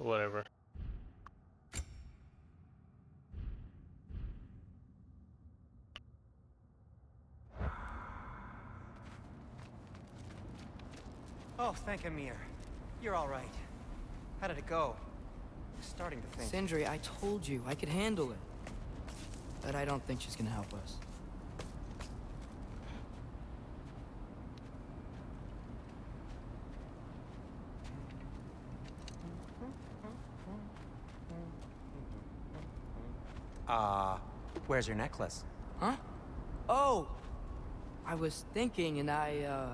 whatever. Oh, thank Amir. You're all right. How did it go? I'm starting to think. Sindri, I told you I could handle it. But I don't think she's gonna help us. Where's your necklace? Huh? Oh! I was thinking and I,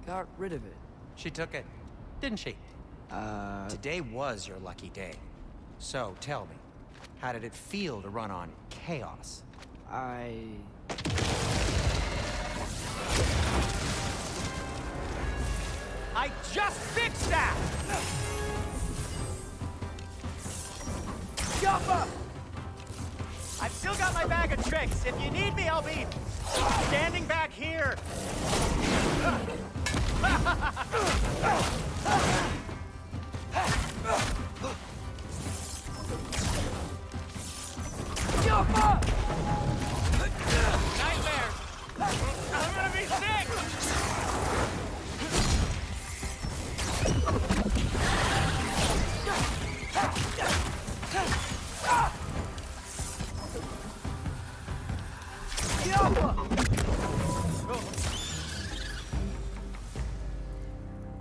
got rid of it. She took it, didn't she? Today was your lucky day. So, tell me, how did it feel to run on chaos? I just fixed that! Jumpa! I've still got my bag of tricks. If you need me, I'll be standing back here. Jumpa! Nightmare! I'm gonna be sick!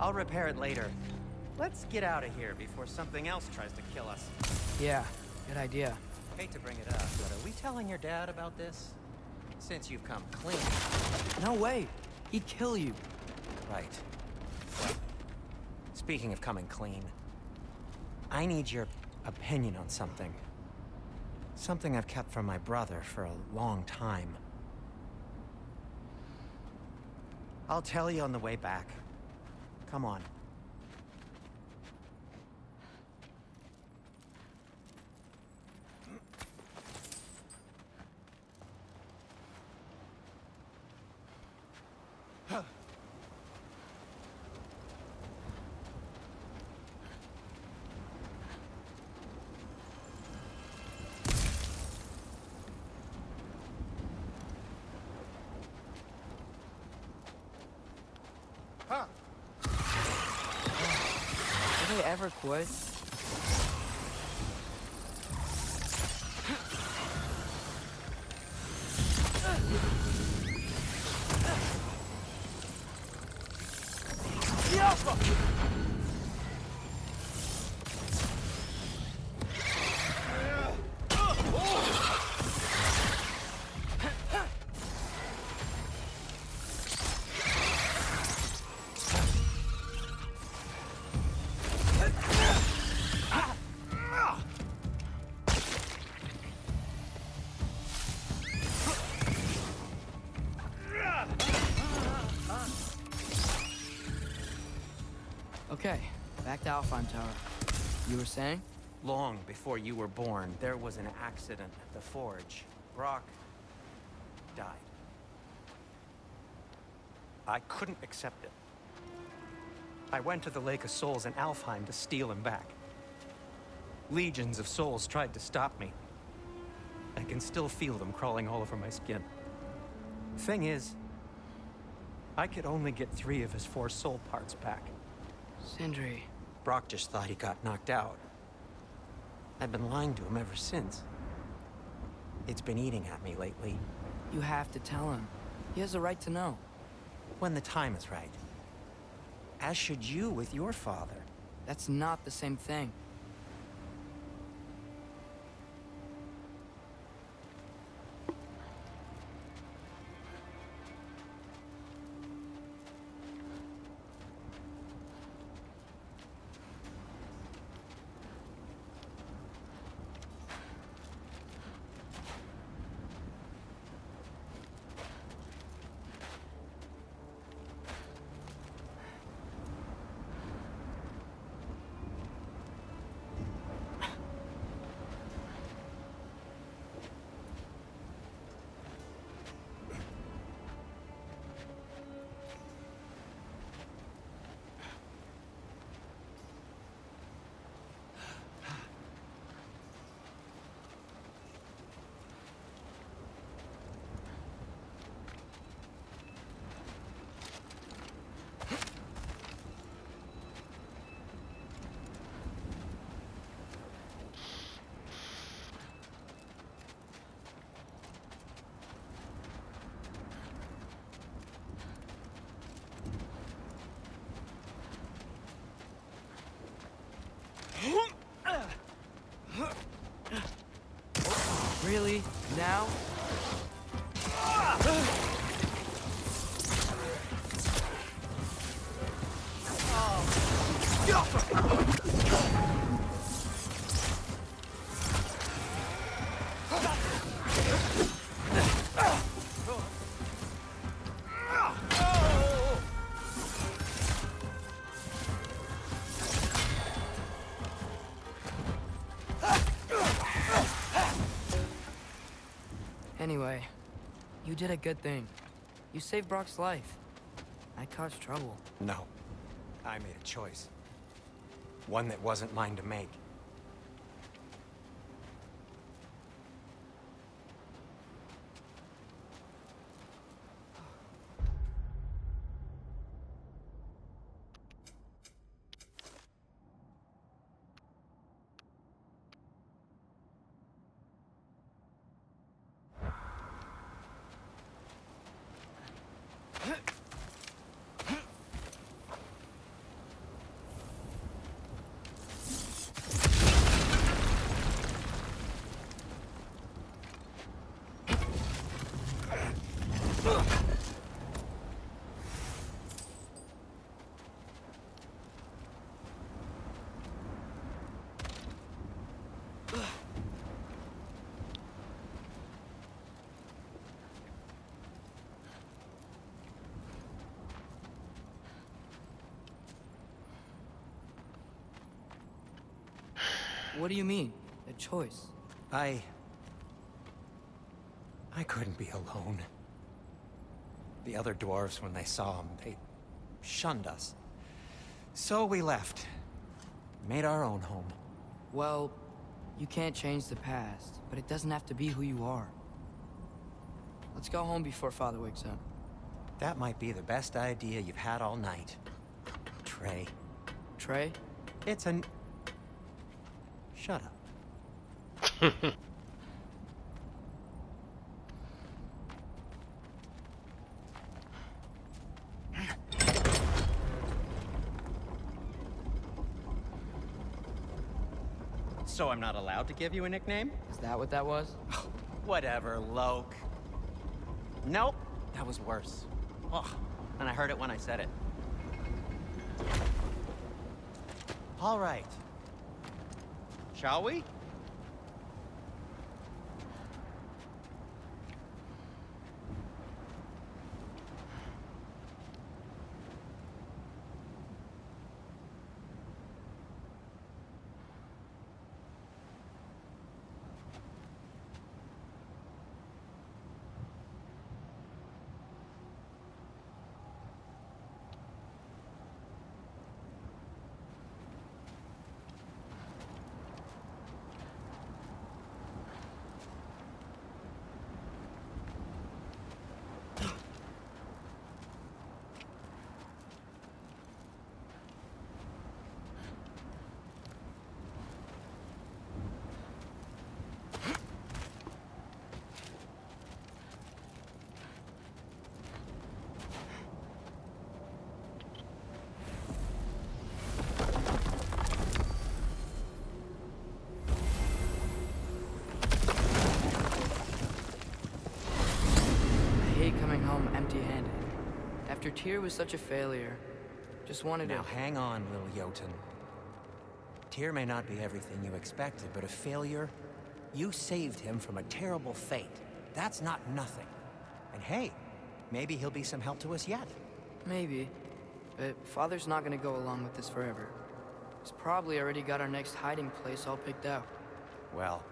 I'll repair it later. Let's get out of here before something else tries to kill us. Yeah, good idea. Hate to bring it up, but are we telling your dad about this? Since you've come clean. No way. He'd kill you. Right. Well, speaking of coming clean, I need your opinion on something. Something I've kept from my brother for a long time. I'll tell you on the way back. Come on. Did they ever quit? Okay, back to Alfheim Tower. You were saying? Long before you were born, there was an accident at the forge. Brock died. I couldn't accept it. I went to the Lake of Souls in Alfheim to steal him back. Legions of souls tried to stop me. I can still feel them crawling all over my skin. Thing is, I could only get 3 of his 4 soul parts back. Sindri. Brock just thought he got knocked out. I've been lying to him ever since. It's been eating at me lately. You have to tell him. He has a right to know. When the time is right. As should you with your father. That's not the same thing. You did a good thing. You saved Brock's life. I caused trouble. No. I made a choice. One that wasn't mine to make. What do you mean? A choice? I couldn't be alone. The other dwarves, when they saw him, they shunned us. So we left. Made our own home. Well, you can't change the past, but it doesn't have to be who you are. Let's go home before Father wakes up. That might be the best idea you've had all night. Trey. Trey? It's an... Shut up. So I'm not allowed to give you a nickname? Is that what that was? Whatever, Loke. Nope, that was worse. Ugh, and I heard it when I said it. All right. Shall we? Empty-handed. After Tyr was such a failure, just wanted Now to... hang on, little Jotun. Tyr may not be everything you expected, but a failure? You saved him from a terrible fate. That's not nothing. And hey, maybe he'll be some help to us yet. Maybe. But Father's not gonna go along with this forever. He's probably already got our next hiding place all picked out. Well,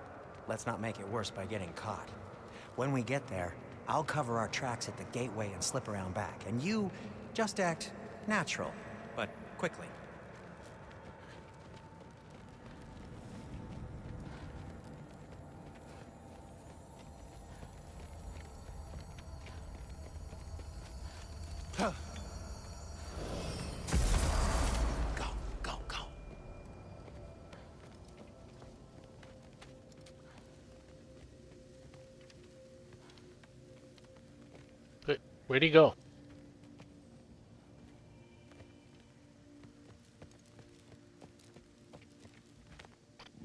let's not make it worse by getting caught. When we get there, I'll cover our tracks at the gateway and slip around back, and you just act natural, but quickly. Go, go, go. Where'd he go?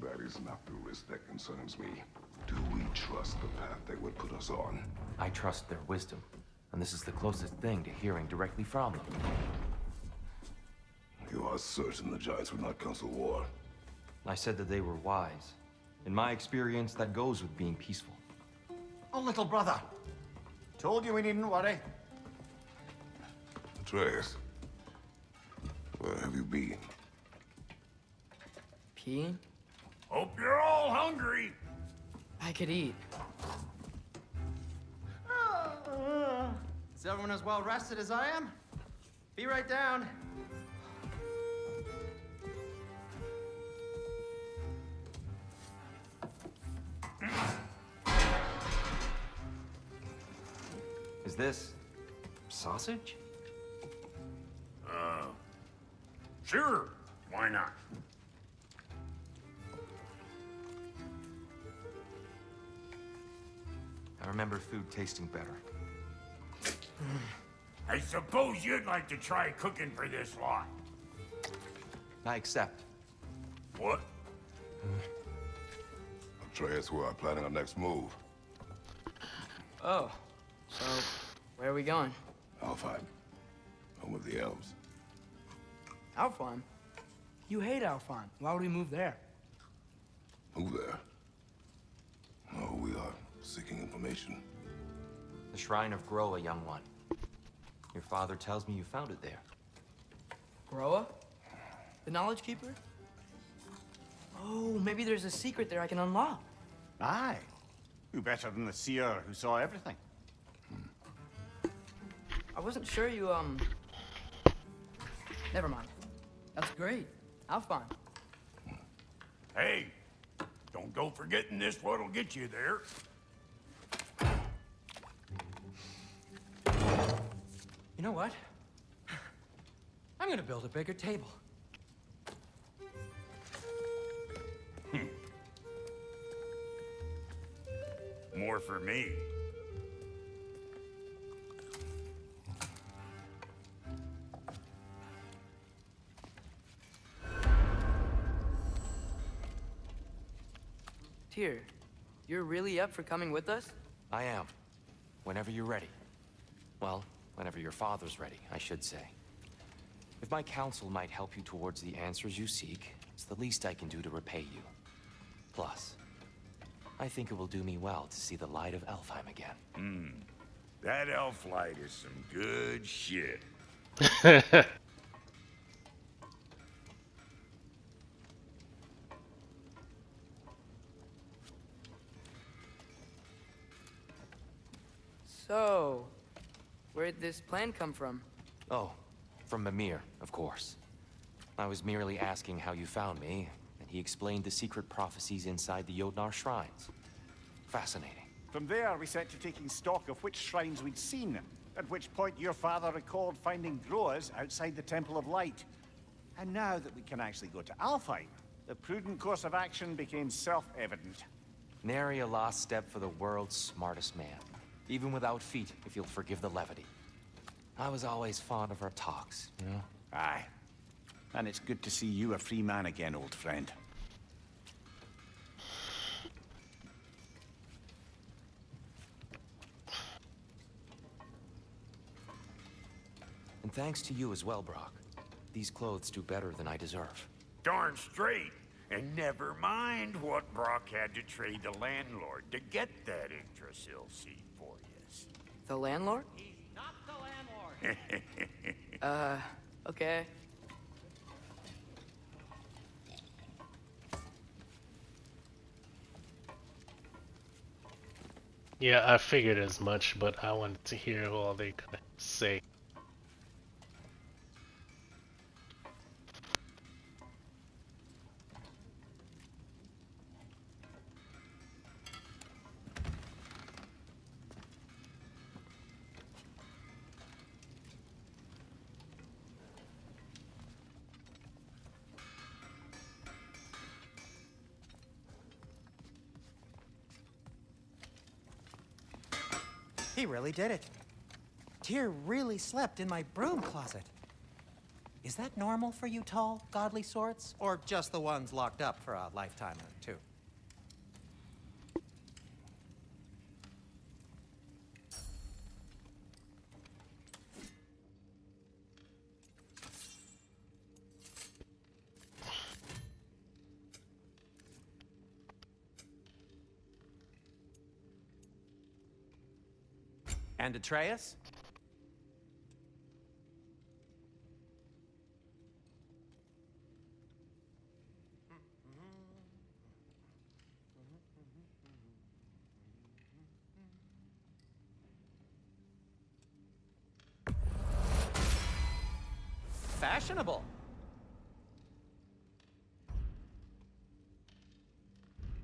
That is not the risk that concerns me. Do we trust the path they would put us on? I trust their wisdom, and this is the closest thing to hearing directly from them. You are certain the Giants would not counsel war? I said that they were wise. In my experience, that goes with being peaceful. Oh, little brother. Told you we needn't worry. Atreus, where have you been? Peeing? Hope you're all hungry. I could eat. Is everyone as well rested as I am? Be right down. Is this sausage? Sure. Why not? I remember food tasting better. I suppose you'd like to try cooking for this lot. I accept. What? Atreus, we are planning our next move. Oh, so where are we going? Alfheim. Home of the elves. Alfheim? You hate Alfheim. Why would we move there? Move there. No, we are seeking information. The Shrine of Groa, young one. Your father tells me you found it there. Groa? The Knowledge Keeper? Oh, maybe there's a secret there I can unlock. Aye. Who better than the seer who saw everything? I wasn't sure you, Never mind. That's great. Alfheim. Hey, don't go forgetting this what'll get you there. You know what? I'm gonna build a bigger table. More for me. Tyr, you're really up for coming with us? I am. Whenever you're ready. Well, whenever your father's ready, I should say. If my counsel might help you towards the answers you seek, it's the least I can do to repay you. Plus, I think it will do me well to see the light of Alfheim again. That elf light is some good shit. So, where'd this plan come from? Oh, from Mimir, of course. I was merely asking how you found me, and he explained the secret prophecies inside the Jotnar shrines. Fascinating. From there, we set to taking stock of which shrines we'd seen, at which point your father recalled finding Groas outside the Temple of Light. And now that we can actually go to Alfheim, the prudent course of action became self-evident. Nary a lost step for the world's smartest man. Even without feet, if you'll forgive the levity. I was always fond of our talks, you know? Aye. And it's good to see you a free man again, old friend. And thanks to you as well, Brock. These clothes do better than I deserve. Darn straight. And never mind what Brock had to trade the landlord to get that Yggdrasil seed for you. The landlord? He's not the landlord. Okay. Yeah, I figured as much, but I wanted to hear all they could say. He really did it. Tyr really slept in my broom closet. Is that normal for you tall, godly sorts? Or just the ones locked up for a lifetime or two? And Atreus? fashionable.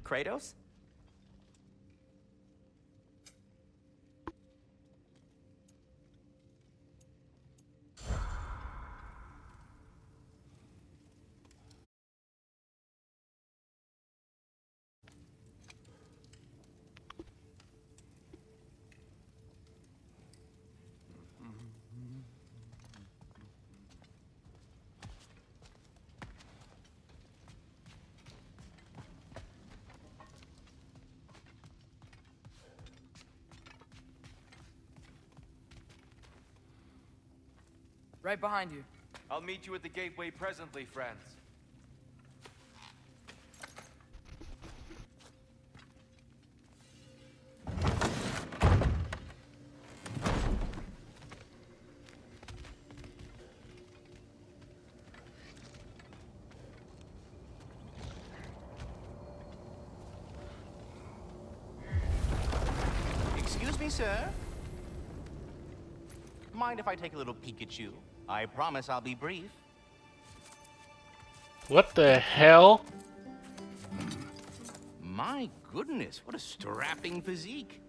Kratos? Right behind you. I'll meet you at the gateway presently, friends. Excuse me, sir. Mind if I take a little peek at you? I promise I'll be brief. What the hell? My goodness, what a strapping physique.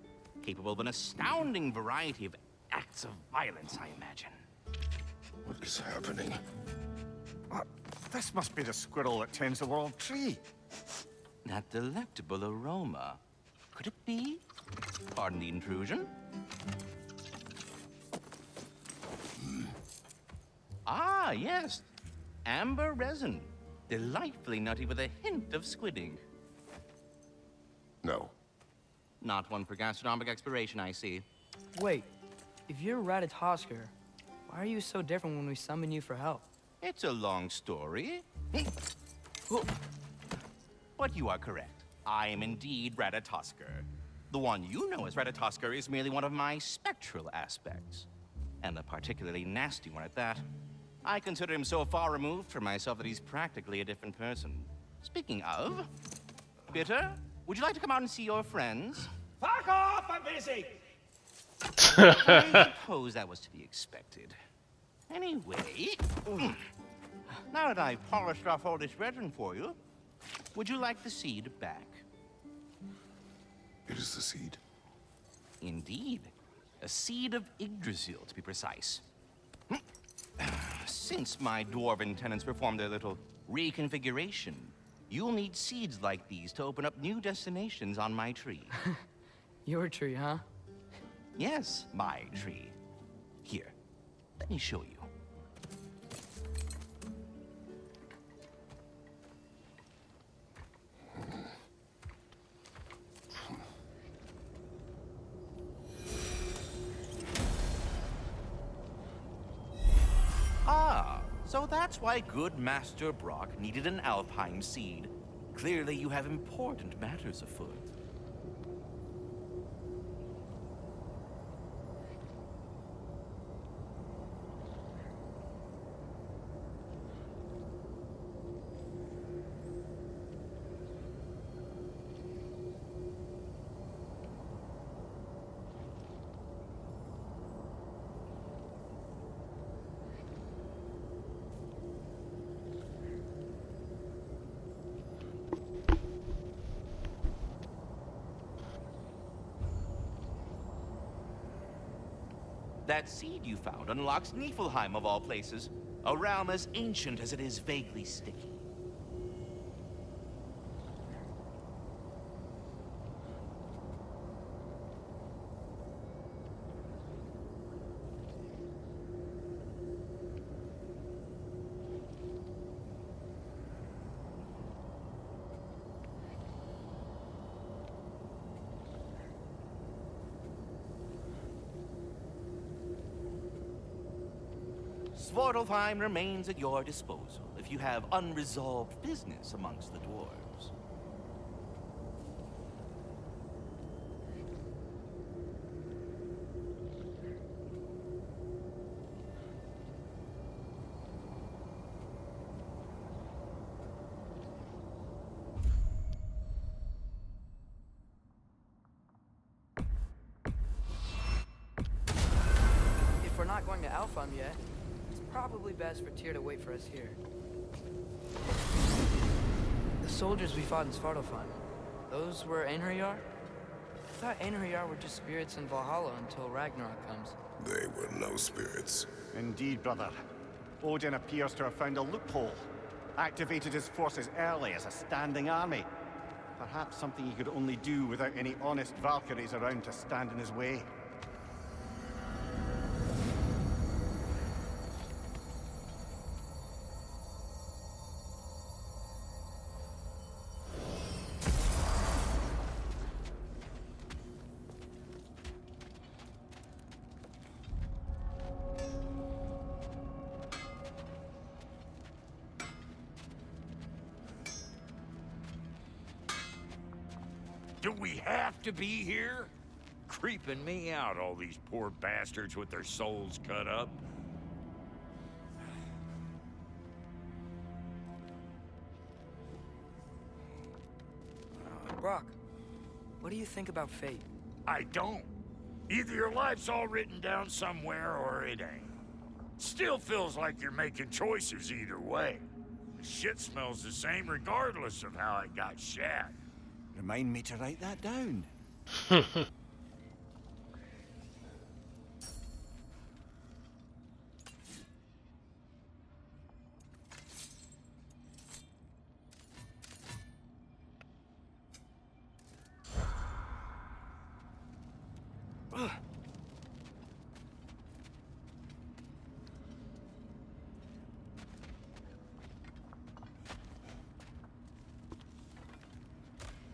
Capable of an astounding variety of acts of violence, I imagine. What is happening? This must be the squirrel that tends the world tree. That delectable aroma. Could it be? Pardon the intrusion. Ah, yes. Amber resin. Delightfully nutty with a hint of squidding. No. Not one for gastronomic exploration, I see. Wait, if you're Ratatoskr, why are you so different when we summon you for help? It's a long story. But you are correct. I am indeed Ratatoskr. The one you know as Ratatoskr is merely one of my spectral aspects. And a particularly nasty one at that. I consider him so far removed from myself that he's practically a different person. Speaking of, Bitter, would you like to come out and see your friends? Fuck off! I'm busy! I suppose that was to be expected. Anyway, now that I've polished off all this resin for you, would you like the seed back? It is the seed. Indeed. A seed of Yggdrasil, to be precise. Since my dwarven tenants performed their little reconfiguration, you'll need seeds like these to open up new destinations on my tree. Your tree, huh? Yes, my tree. Here, let me show you. Ah, so that's why good Master Brock needed an Alfheim seed. Clearly you have important matters afoot. That seed you found unlocks Niflheim of all places, a realm as ancient as it is vaguely sticky. Svartalfheim remains at your disposal if you have unresolved business amongst the dwarves. If we're not going to Alfheim yet, it's Probably best for Tyr to wait for us here. The soldiers we fought in Svartalfheim, those were Einherjar? I thought Einherjar were just spirits in Valhalla until Ragnarok comes. They were no spirits. Indeed, brother. Odin appears to have found a loophole. Activated his forces early as a standing army. Perhaps something he could only do without any honest Valkyries around to stand in his way. Do we have to be here? Creeping me out, all these poor bastards with their souls cut up. Brock, what do you think about fate? I don't. Either your life's all written down somewhere or it ain't. Still feels like you're making choices either way. The shit smells the same regardless of how it got shat. Remind me to write that down.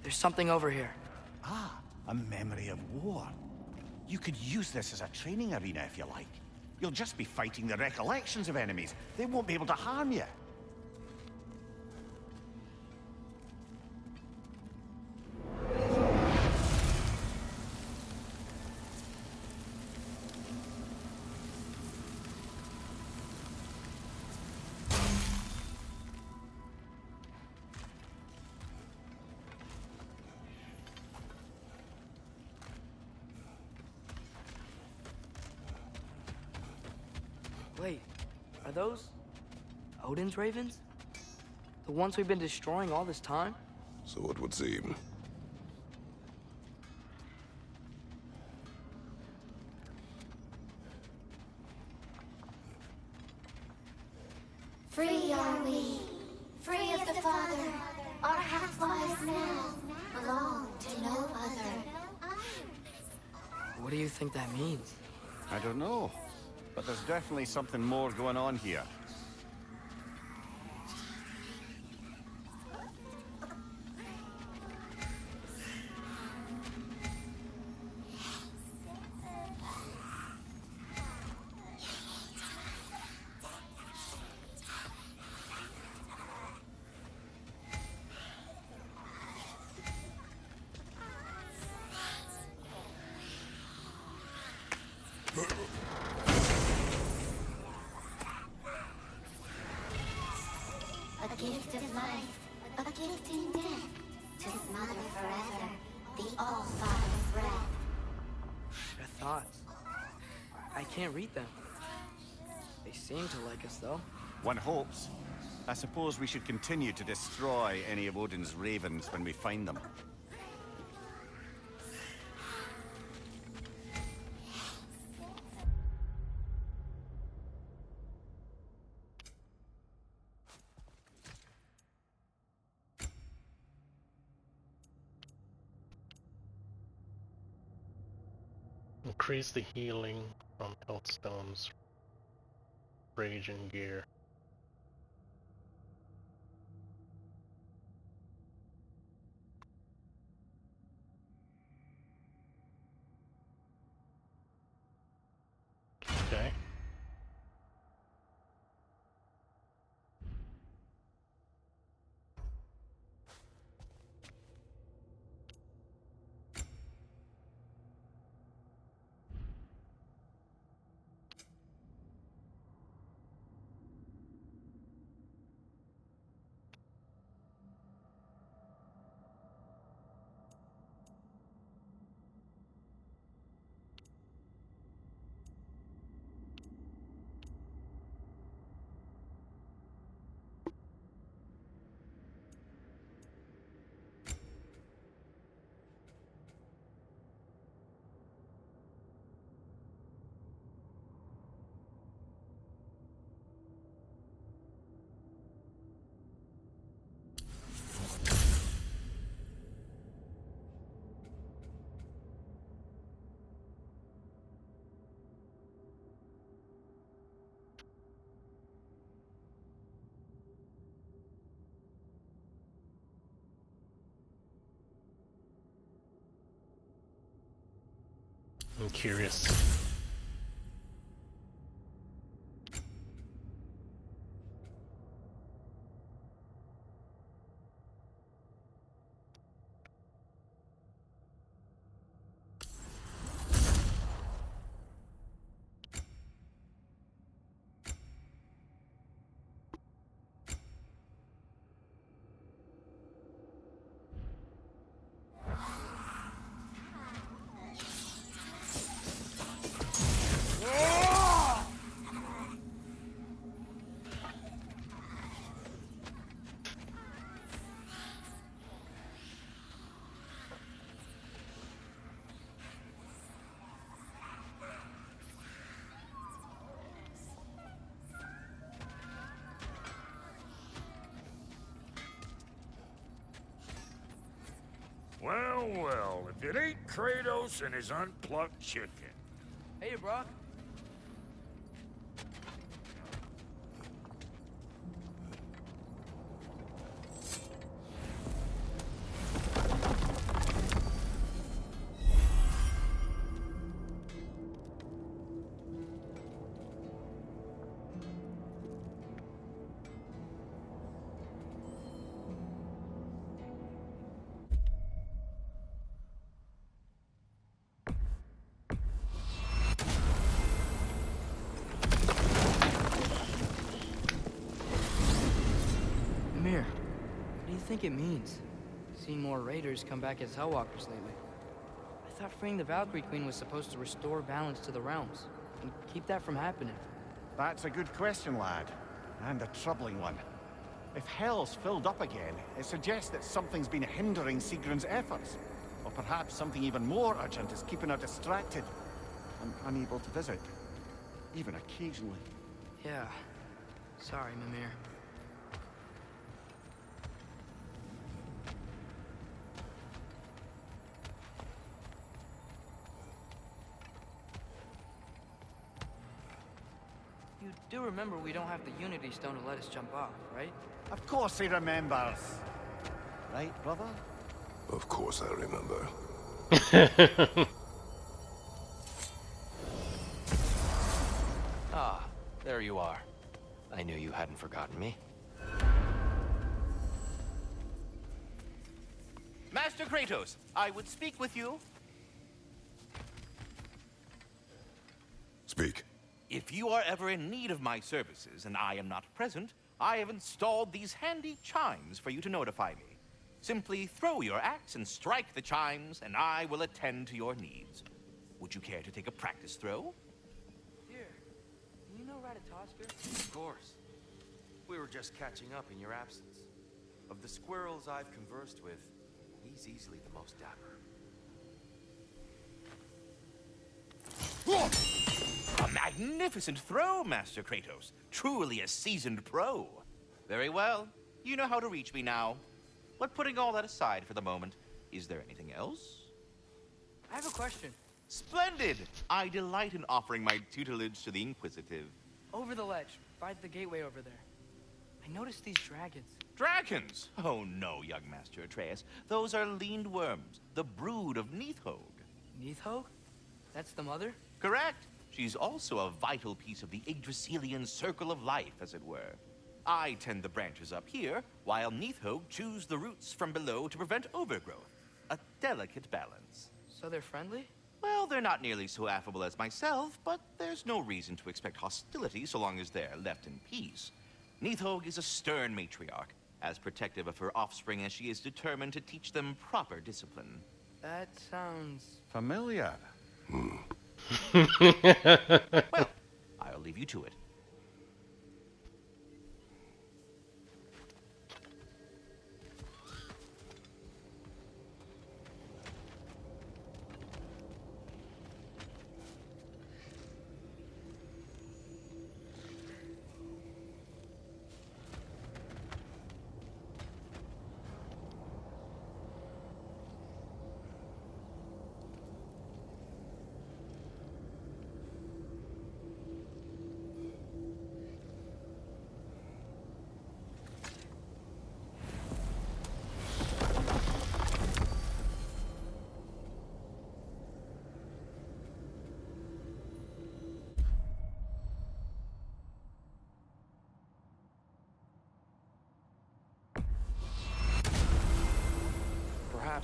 There's something over here. Ah, a memory of war. You could use this as a training arena if you like. You'll just be fighting the recollections of enemies. They won't be able to harm you. Wait, are those Odin's ravens? The ones we've been destroying all this time? So it would seem. Free are we, free of the Father. Our half-lives now belong to no other. What do you think that means? I don't know, but there's definitely something more going on here. A gift of life, a gift in death, to his mother forever, the All-Father's breath. Their thoughts. I can't read them. They seem to like us, though. One hopes. I suppose we should continue to destroy any of Odin's ravens when we find them. Increase the healing from health stones, rage and gear. Okay. I'm curious. Well, well, if it ain't Kratos and his unplucked chicken. Hey, Brock. Mimir, what do you think it means? Seen more raiders come back as Hellwalkers lately. I thought freeing the Valkyrie Queen was supposed to restore balance to the realms and keep that from happening. That's a good question, lad. And a troubling one. If Hell's filled up again, it suggests that something's been hindering Sigrun's efforts. Or perhaps something even more urgent is keeping her distracted and unable to visit. Even occasionally. Yeah. Sorry, Mimir. You do remember we don't have the Unity Stone to let us jump off, right? Of course he remembers. Right, brother? Of course I remember. Ah, there you are. I knew you hadn't forgotten me. Master Kratos, I would speak with you. Speak. If you are ever in need of my services and I am not present, I have installed these handy chimes for you to notify me. Simply throw your axe and strike the chimes, and I will attend to your needs. Would you care to take a practice throw? Here, you know Ratatoskr? Of course. We were just catching up in your absence. Of the squirrels I've conversed with, he's easily the most dapper. A magnificent throw, Master Kratos. Truly a seasoned pro. Very well. You know how to reach me now. But putting all that aside for the moment, is there anything else? I have a question. Splendid! I delight in offering my tutelage to the inquisitive. Over the ledge, by the gateway over there. I noticed these dragons. Dragons? Oh no, young Master Atreus. Those are leaned worms, the brood of Niflheim. Niflheim? That's the mother? Correct. She's also a vital piece of the Yggdrasilian circle of life, as it were. I tend the branches up here, while Niflheim chews the roots from below to prevent overgrowth. A delicate balance. So they're friendly? Well, they're not nearly so affable as myself, but there's no reason to expect hostility so long as they're left in peace. Niflheim is a stern matriarch, as protective of her offspring as she is determined to teach them proper discipline. That sounds... Familiar. Well, I'll leave you to it.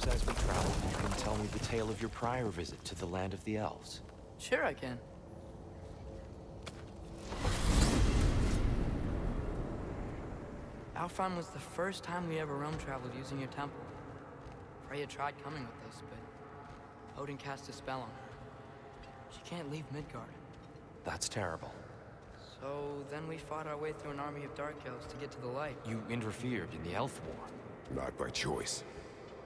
perhaps as we travel, you can tell me the tale of your prior visit to the land of the elves. Sure I can. Alfheim was the first time we ever realm traveled using your temple. Freya tried coming with us, but Odin cast a spell on her. She can't leave Midgard. That's terrible. So then we fought our way through an army of dark elves to get to the light. You interfered in the Elf War. Not by choice.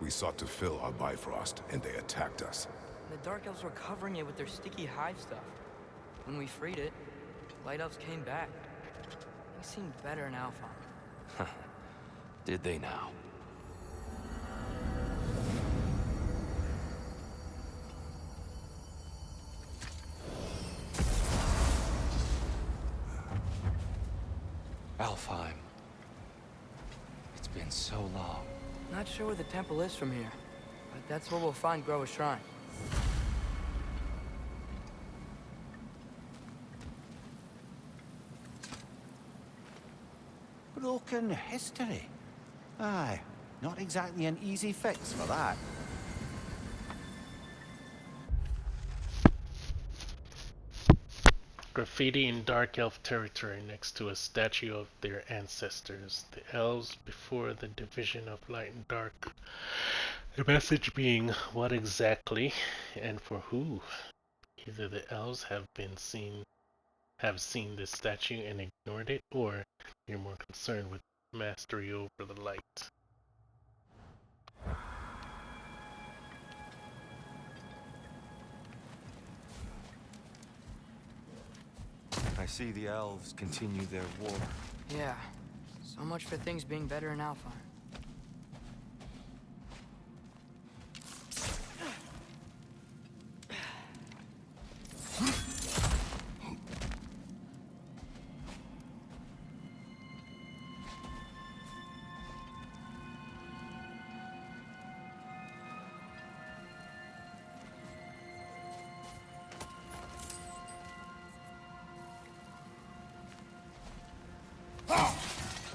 We sought to fill our Bifrost, and they attacked us. And the dark elves were covering it with their sticky hive stuff. When we freed it, light elves came back. They seemed better in Alfheim. Did they now? Alfheim. It's been so long. Not sure where the temple is from here, but that's where we'll find Groa's shrine. Broken history. Aye, not exactly an easy fix for that. Graffiti in Dark Elf territory next to a statue of their ancestors, the elves before the division of light and dark. The message being what exactly and for who? Either the elves have seen this statue and ignored it, or you're more concerned with mastery over the light. I see the elves continue their war. Yeah, so much for things being better in Alfheim.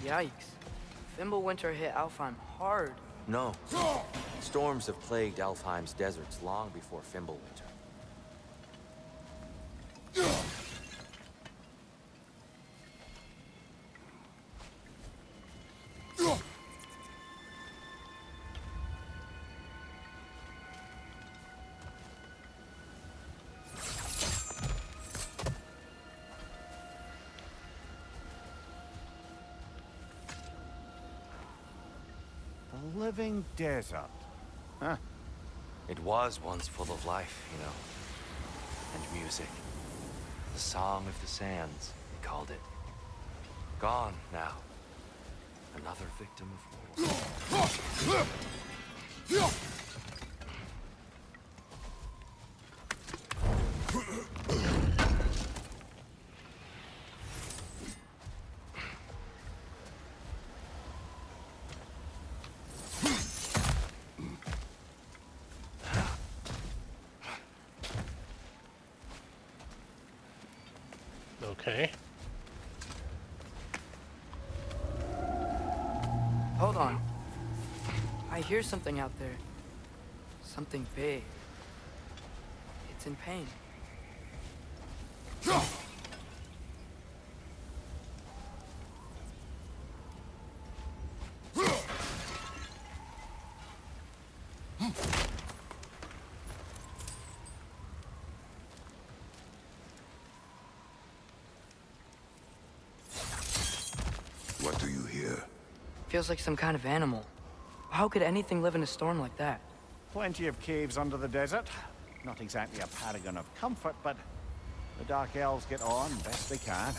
Yikes. Fimbulwinter hit Alfheim hard. No. Storms have plagued Alfheim's deserts long before Fimbulwinter. The living desert. Huh. It was once full of life, you know, and music. The Song of the Sands, they called it. Gone now. Another victim of war. Okay. Hold on. I hear something out there. Something big. It's in pain. What do you hear? Feels like some kind of animal. How could anything live in a storm like that? Plenty of caves under the desert. Not exactly a paragon of comfort, but the Dark Elves get on best they can.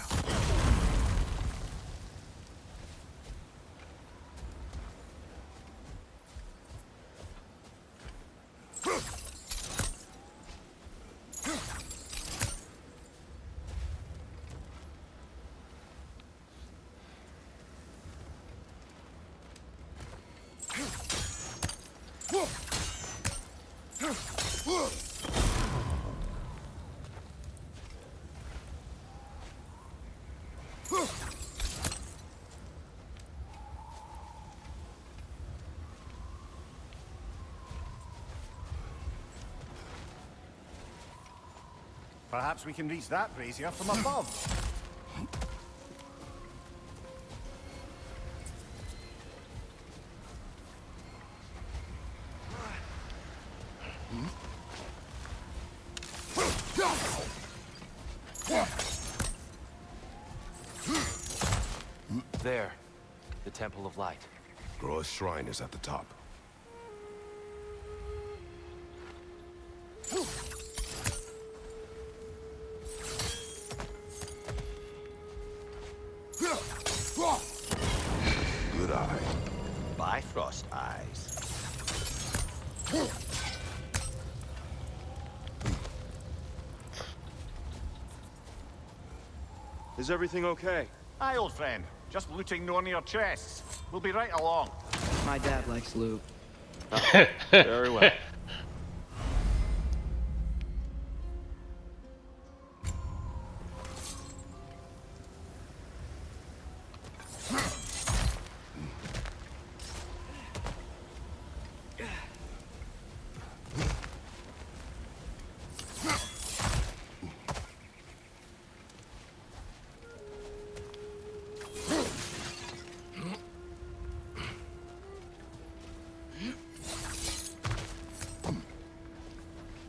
Perhaps we can reach that brazier from above. There, the Temple of Light. Groa's shrine is at the top. Good eye. Bifrost eyes. Is everything okay? Aye, old friend. Just looting no near chests. We'll be right along. My dad likes loot. Very well.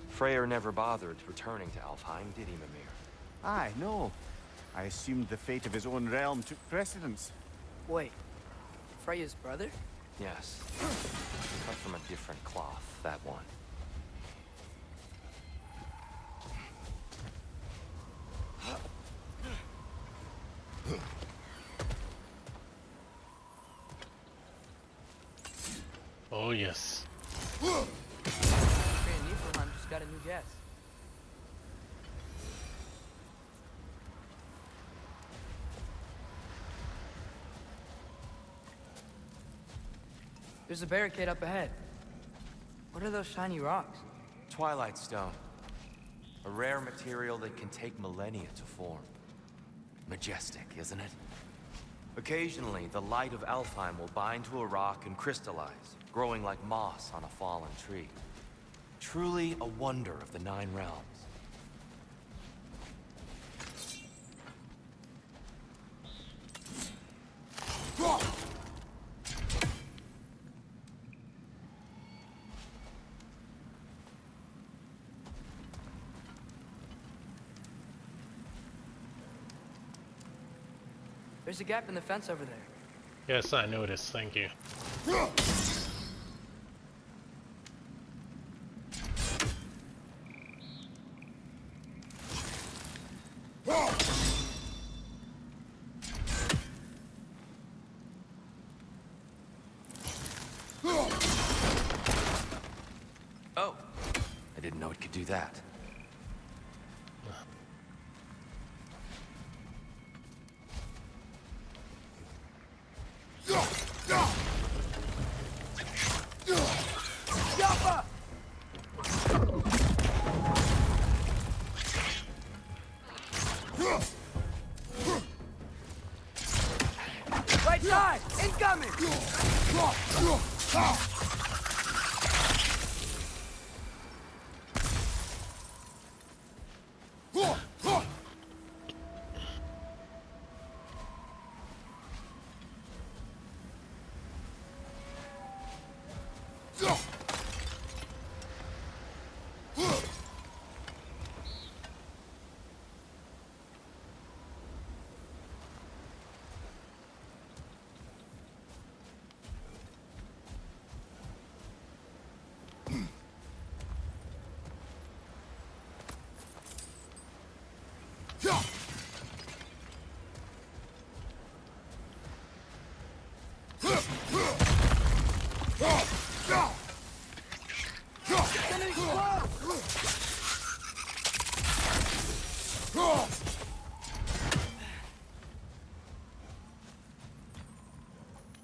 Freya never bothered returning to Alfheim, did he, Mimir? Aye, no. I assumed the fate of his own realm took precedence. Wait, Freya's brother? Yes. Cut from a different cloth, that one. Oh, yes. Freya Niflheim just got a new guest. There's a barricade up ahead. What are those shiny rocks? Twilight Stone. A rare material that can take millennia to form. Majestic, isn't it? Occasionally, the light of Alfheim will bind to a rock and crystallize, growing like moss on a fallen tree. Truly a wonder of the Nine Realms. There's a gap in the fence over there. Yes, I noticed. Thank you. Oh, I didn't know it could do that. Right side! Incoming!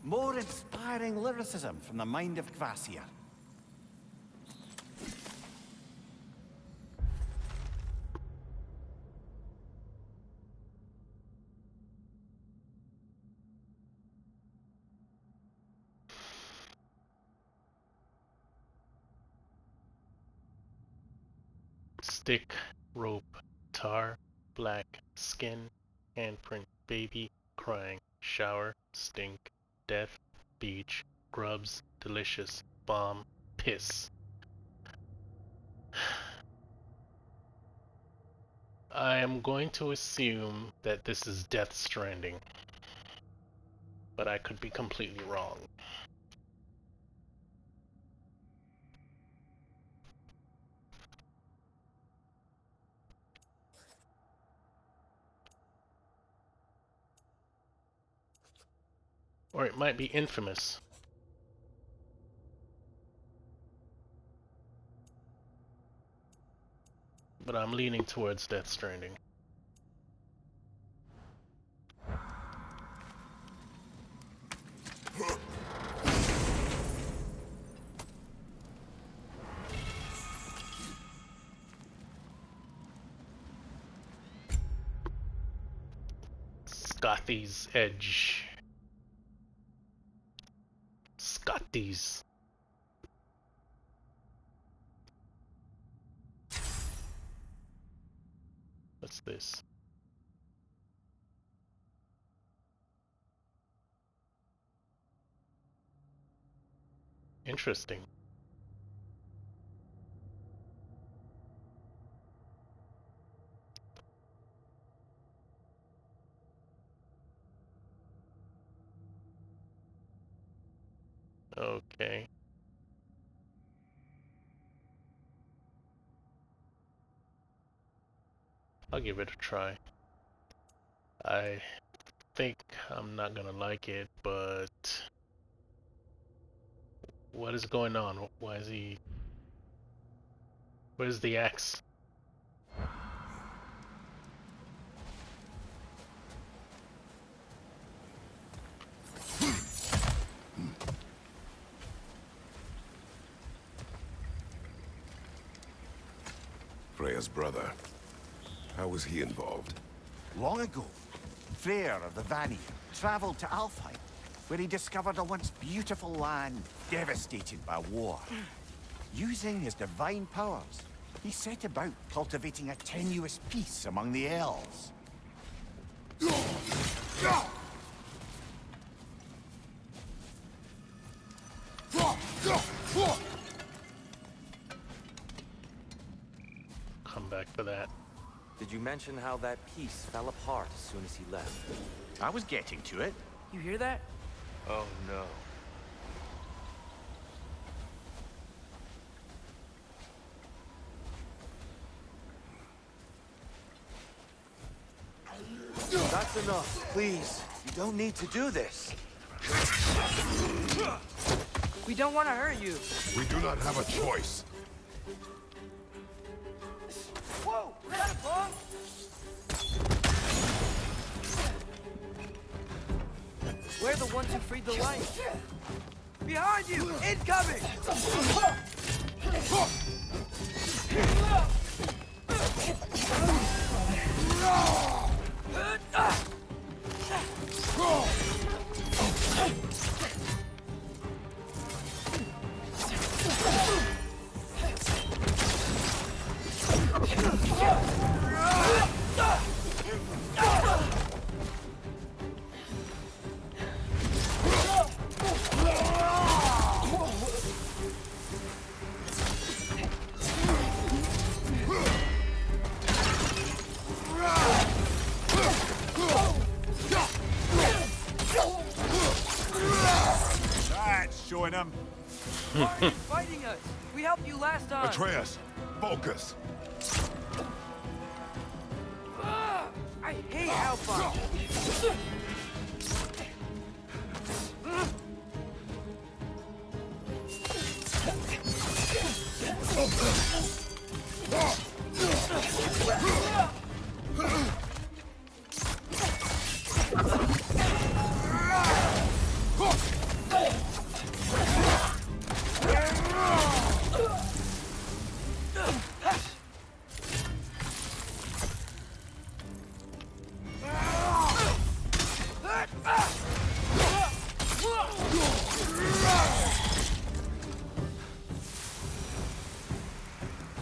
More inspiring lyricism from the mind of Kvasir. Stick, rope, tar, black, skin, handprint, baby, crying, shower, stink, death, beach, grubs, delicious, bomb, piss. I am going to assume that this is Death Stranding, but I could be completely wrong. Or it might be Infamous. But I'm leaning towards Death Stranding. Scotty's Edge. Scotty's. What's this? Interesting. Okay. I'll give it a try. I think I'm not gonna like it, but what is going on? Why is he... Where's the axe? Freya's brother. How was he involved? Long ago, Freya of the Vanir traveled to Alfheim, where he discovered a once beautiful land devastated by war. Using his divine powers, he set about cultivating a tenuous peace among the elves. Come back for that. Did you mention how that piece fell apart as soon as he left? I was getting to it. You hear that? Oh no. That's enough, please. You don't need to do this. We don't want to hurt you. We do not have a choice. Whoa! That's wrong! We're the ones who freed the light. Behind you! Incoming! Showing him. Why are you fighting us? We helped you last time. Atreus, focus. I hate Alpha.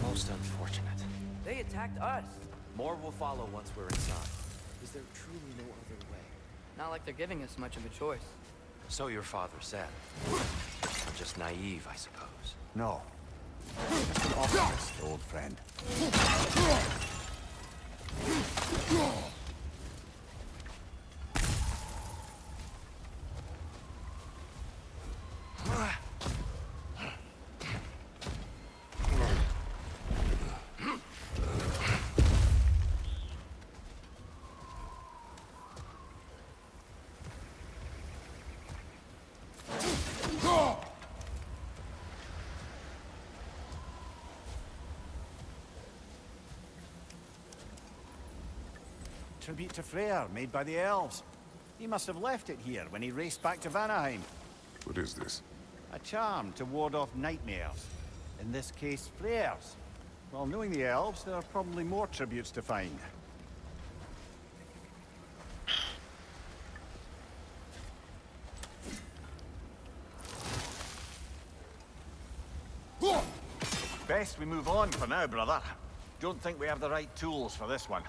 Most unfortunate. They attacked us. More will follow once we're inside. Is there truly no other way? Not like they're giving us much of a choice. So your father said. I'm just naive, I suppose. No. Just an optimist, old friend. Tribute to Freya, made by the elves. He must have left it here when he raced back to Vanaheim. What is this? A charm to ward off nightmares. In this case, Freya's. Well, knowing the elves, there are probably more tributes to find. Best we move on for now, brother. Don't think we have the right tools for this one.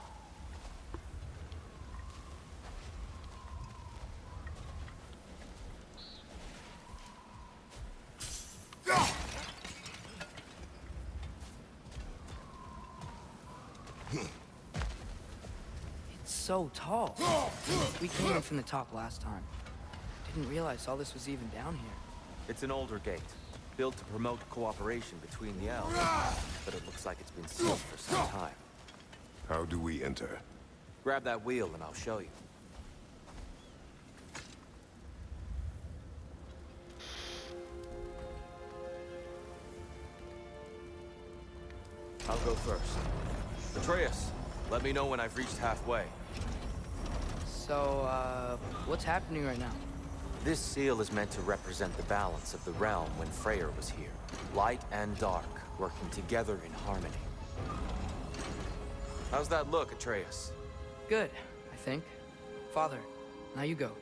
It's so tall. We came in from the top last time. Didn't realize all this was even down here. It's an older gate, built to promote cooperation between the elves. But it looks like it's been sealed for some time. How do we enter? Grab that wheel and I'll show you. I'll go first. Atreus, let me know when I've reached halfway. So, what's happening right now? This seal is meant to represent the balance of the realm when Freya was here. Light and dark, working together in harmony. How's that look, Atreus? Good, I think. Father, now you go.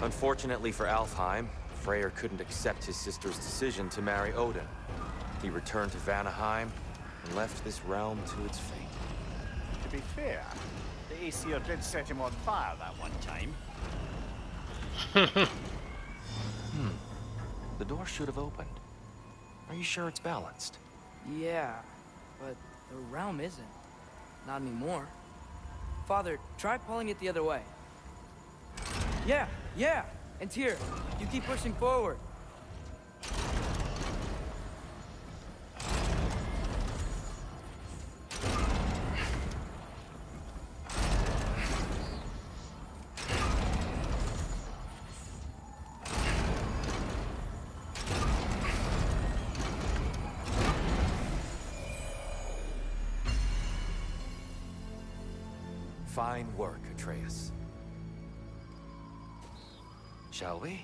Unfortunately for Alfheim, Freyr couldn't accept his sister's decision to marry Odin. He returned to Vanaheim and left this realm to its fate. To be fair, the Aesir did set him on fire that one time. The door should have opened. Are you sure it's balanced? Yeah, but the realm isn't. Not anymore. Father, try pulling it the other way. Yeah! And here, you keep pushing forward. Fine work, Atreus. Shall we?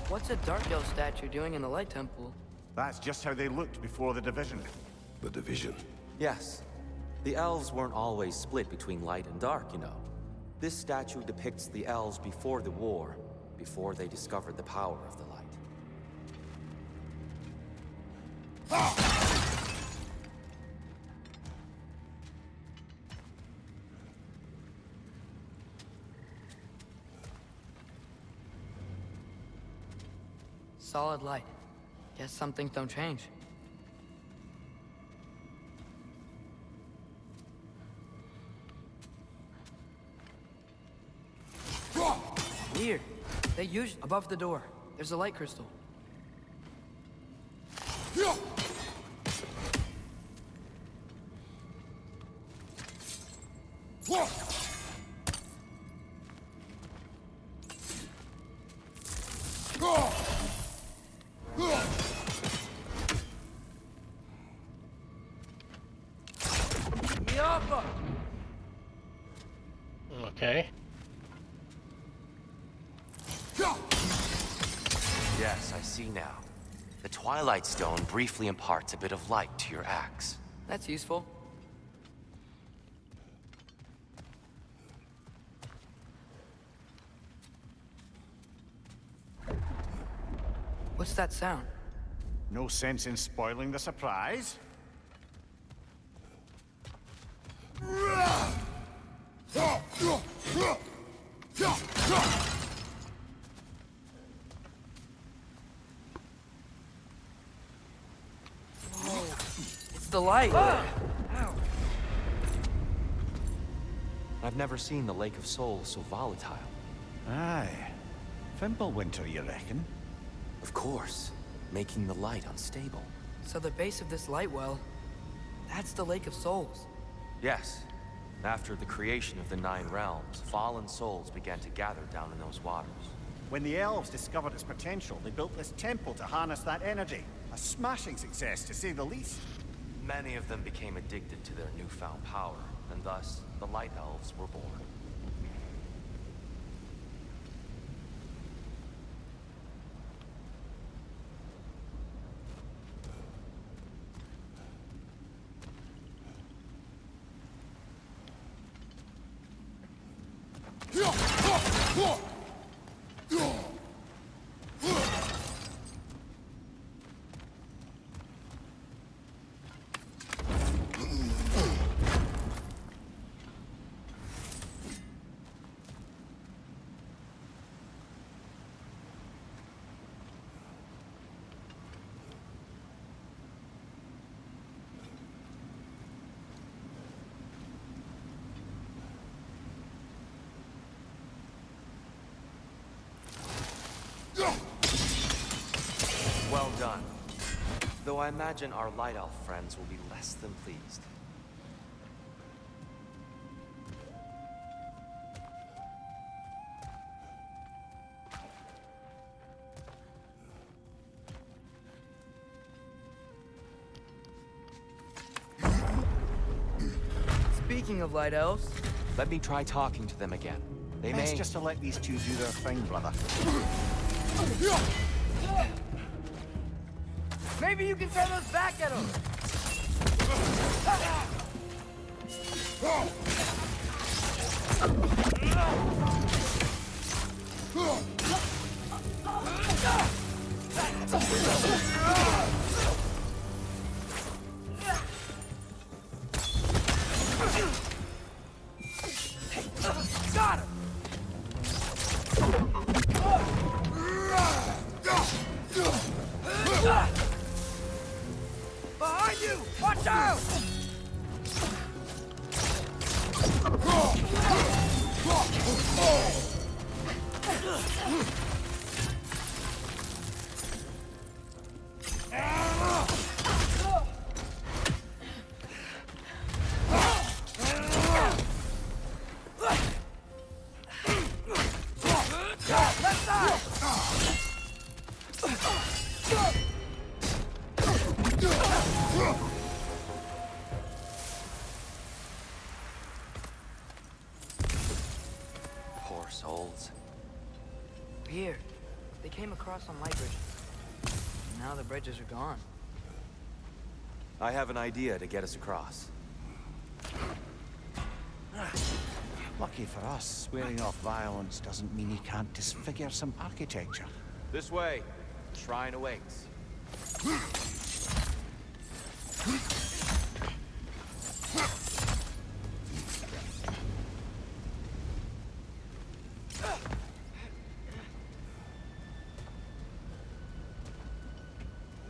What's a Dark Elf statue doing in the Light Temple? That's just how they looked before the division. The division. Yes. The elves weren't always split between light and dark, you know. This statue depicts the elves before the war, before they discovered the power of the light. Solid light. Guess some things don't change. Weird. They used above the door. There's a light crystal. Okay. Yes, I see now. The Twilight Stone briefly imparts a bit of light to your axe. That's useful. What's that sound? No sense in spoiling the surprise. It's the light! I've never seen the Lake of Souls so volatile. Aye. Winter, you reckon? Of course, making the light unstable. So the base of this light well, that's the Lake of Souls. Yes. After the creation of the 9 realms, fallen souls began to gather down in those waters. When the elves discovered its potential, they built this temple to harness that energy. A smashing success, to say the least. Many of them became addicted to their newfound power, and thus, the Light Elves were born. Well done. Though I imagine our Light Elf friends will be less than pleased. Speaking of light elves... Let me try talking to them again. They Best may... just to let these two do their thing, brother. Maybe you can throw those back at them! Got him! Behind you! Watch out! Left side! Poor souls. Here. They came across on light bridges. Now the bridges are gone. I have an idea to get us across. Lucky for us, swearing off violence doesn't mean he can't disfigure some architecture. This way. The shrine awaits.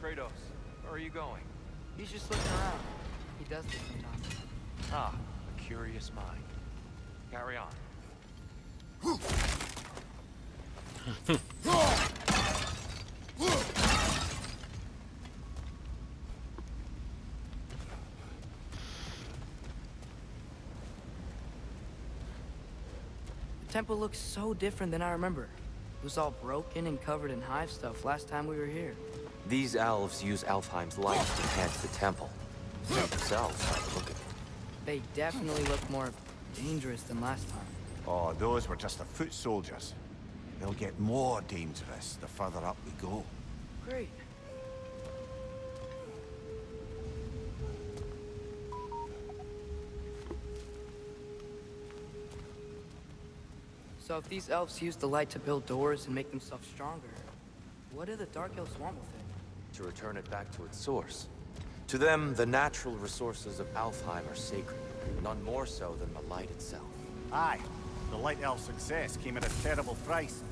Kratos, where are you going? He's just looking around. He does this sometimes. Ah, a curious mind. Carry on. The temple looks so different than I remember. It was all broken and covered in hive stuff last time we were here. These elves use Alfheim's light to enhance the temple. They themselves by the look of it. They definitely look more dangerous than last time. Oh, those were just the foot soldiers. They'll get more dangerous the further up we go. Great. So if these elves use the light to build doors and make themselves stronger, What did the Dark Elves want with it? To return it back to its source. To them, the natural resources of Alfheim are sacred, none more so than the light itself. Aye, the Light Elf's success came at a terrible price.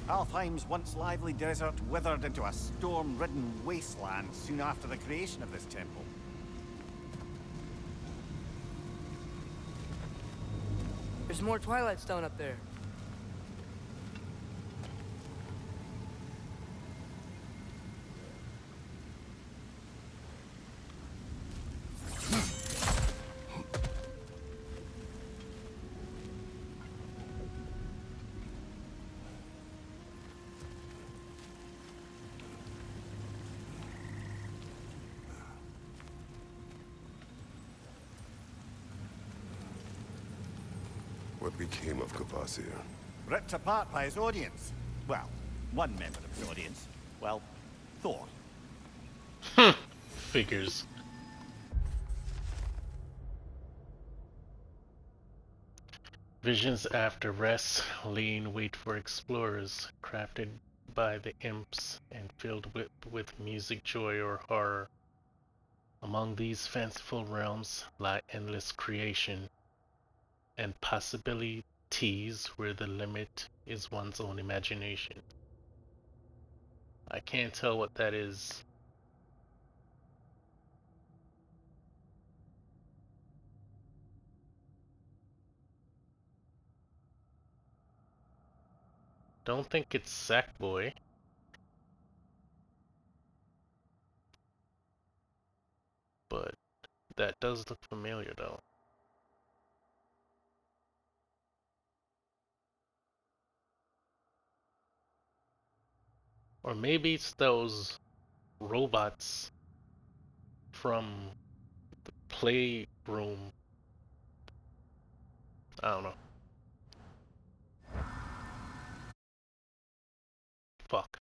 Alfheim's once lively desert withered into a storm-ridden wasteland soon after the creation of this temple. There's more Twilight Stone up there. What became of Kvasir? Ripped apart by his audience. Well, one member of his audience. Well, Thor. Figures. Visions after rest lay in wait for explorers, crafted by the imps and filled with music, joy, or horror. Among these fanciful realms lie endless creation and possibilities where the limit is one's own imagination. I can't tell what that is. Don't think it's Sackboy. But that does look familiar though. Or maybe it's those robots from the playroom. I don't know. Fuck.